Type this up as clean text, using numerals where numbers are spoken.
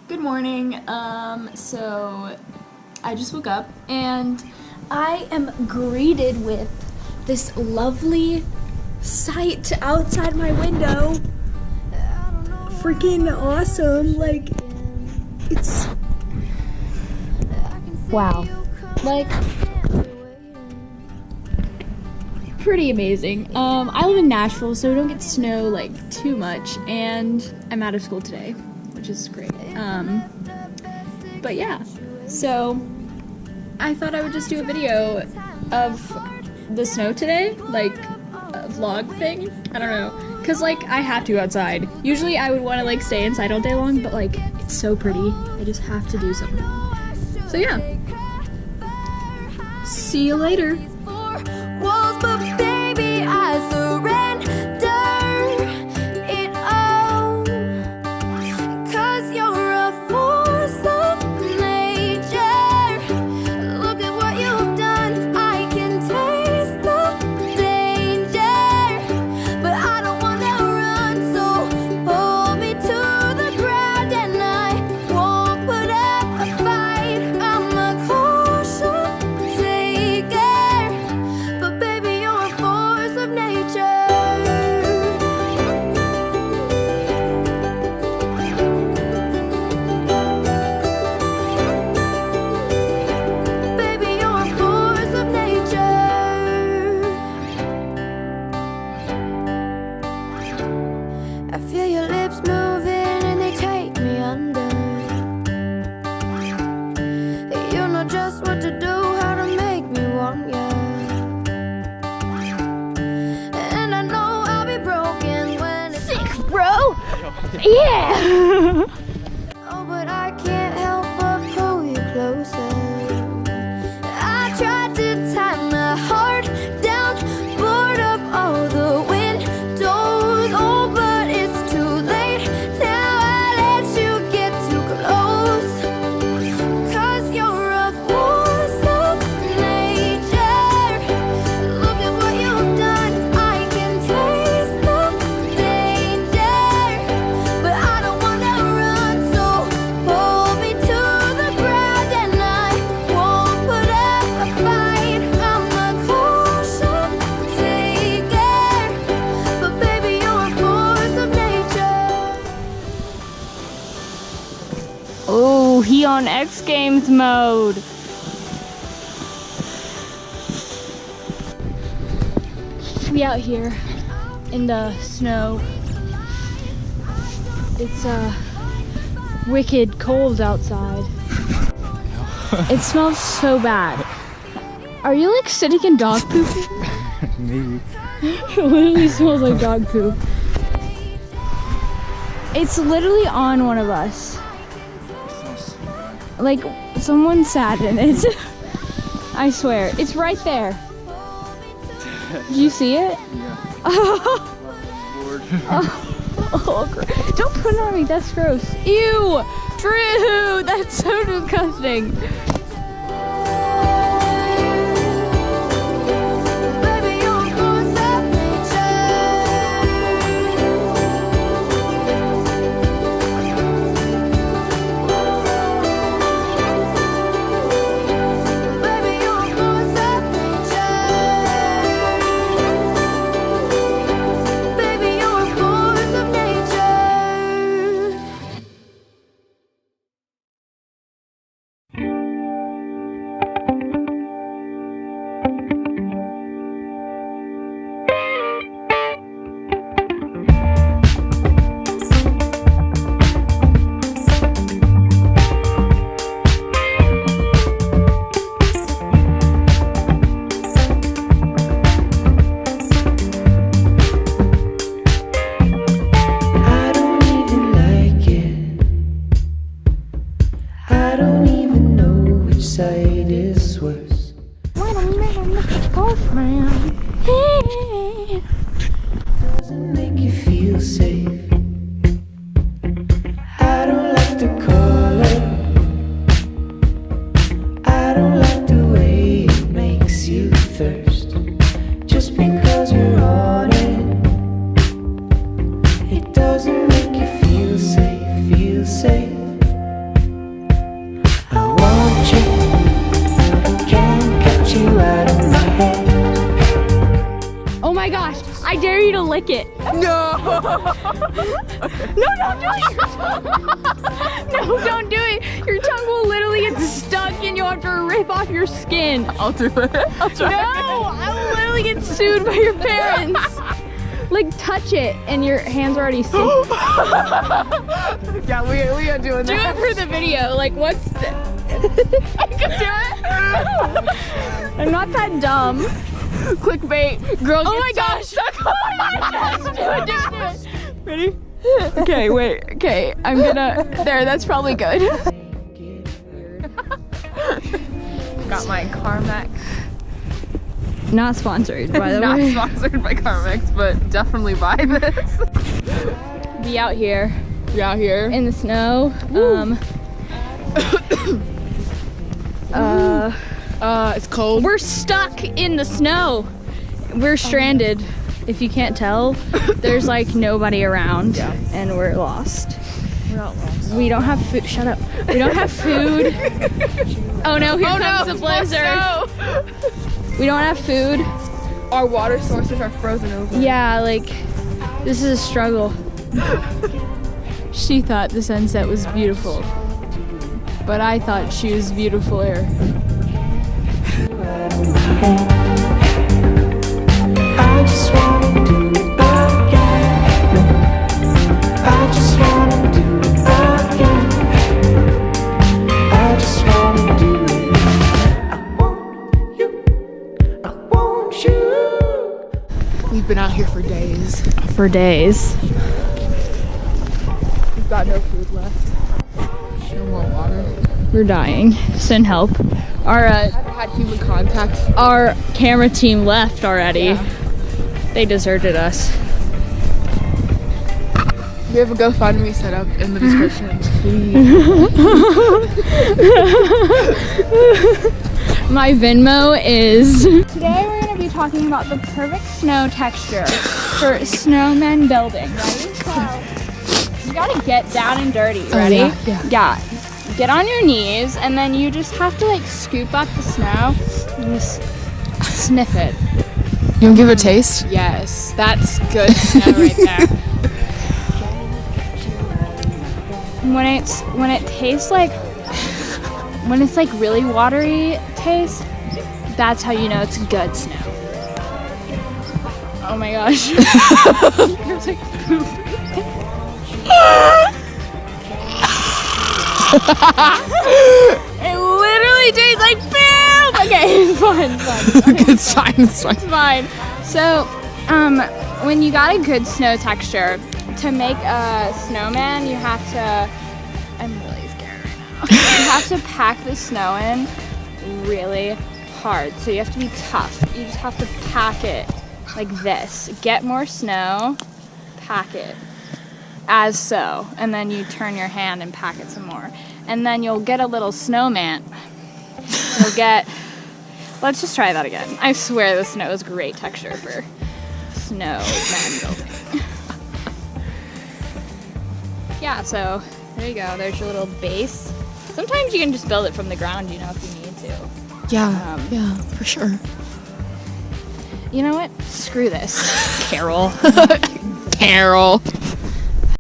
Good morning. So I just woke up and I am greeted with this lovely sight outside my window. Freaking awesome. Like, it's wow. Like, pretty amazing. I live in Nashville, so we don't get snow like too much, and I'm out of school today, which is great. But yeah, so I thought I would just do a video of the snow today, like a vlog thing. I don't know, cause like I have to go outside. Usually I would want to like stay inside all day long, but like it's so pretty, I just have to do something. So yeah, see you later. Walls, but baby, I surrender it all. 'Cause you're a force of nature. Look at what you've done. I can taste the danger, but I don't wanna run. So pull me to the ground, and I won't put up a fight. I'm a caution taker. But baby, you're a force of nature. Baby, you're a force of nature. I feel your lips moving and they take me under. You know just what to do, how to make me want you. And I know I'll be broken when it's Sick, bro. Yeah. oh, but I can't help but pull you closer. I tried to tie my heart down, board up all the windows. Oh, but it's too late now. I let you get too close. 'Cause you're a force of nature. Look at what you've done. I can taste the danger, but I don't wanna run. So pull me to the ground, and I won't put up a fight. I'm a caution taker, but baby, you're a force of nature. Oh, he on X Games mode. We out here in the snow. It's wicked cold outside. It smells so bad. Are you like sitting in dog poop? Maybe. It literally smells like dog poop. It's literally on one of us. Like someone sat in it. I swear, it's right there. Do you see it? Yeah. Oh, Bored. don't put it on me. That's gross. Ew, Drew, that's so disgusting. Baby, you're a force of nature. Baby, you're a force of nature. Baby, you're a force of nature. you to lick it. No. No, don't do it. No, don't do it. Your tongue will literally get stuck and you'll have to rip off your skin. I'll do it. I'll try. No, I will literally get sued by your parents. Like, touch it and your hands are already stained. Yeah, we are doing Do that. it for the video. Like, what's the... I can do it. I'm not that dumb. Clickbait. Girl, Oh my gosh. Oh my gosh. Do it. Ready? Okay, wait. Okay, I'm gonna... There, that's probably good. Got my Carmex. Not sponsored, by the Not way. sponsored by Carmex, but definitely buy this. Be out here We out here. in the snow. It's cold. We're stuck in the snow. We're stranded. If you can't tell, there's like nobody around, and we're lost. We're not lost. We don't have food. Shut up. We don't have food. Oh no, here comes the blizzard. We don't have food. Our water sources are frozen over. Yeah, like, this is a struggle. She thought the sunset was beautiful, but I thought she was beautifuler. I just wanna do it again. I just wanna do it again. I just wanna do it. I want you. I want you. We've been out here for days. For days. We've got no food left. No more water. We're dying. Send help. I haven't had human contact. Our camera team left already. Yeah. They deserted us. We have a GoFundMe set up in the description. My Venmo is... Today we're going to be talking about the perfect snow texture for snowmen building. Ready? So, you gotta get down and dirty. Ready? yeah. Get on your knees, and then you just have to like scoop up the snow and just sniff it. You wanna give it a taste? Yes, that's good snow right there. When it tastes like, when it's like really watery taste, that's how you know it's good snow. Oh my gosh. There's like poop. It literally tastes like poop. Okay, it's fine. Okay, It's fine. It's fine. it's fine. So, when you got a good snow texture, to make a snowman, you have to. I'm really scared right now. You have to pack the snow in really hard. So you have to be tough. You just have to pack it like this. Get more snow, pack it as so, and then you turn your hand and pack it some more. And then you'll get a little snowman. You'll get, let's just try that again. I swear the snow is great texture for snowman building. Yeah, so there you go. There's your little base. Sometimes you can just build it from the ground, you know, if you need to. Yeah. Yeah, for sure. You know what? Screw this. Carol. Carol.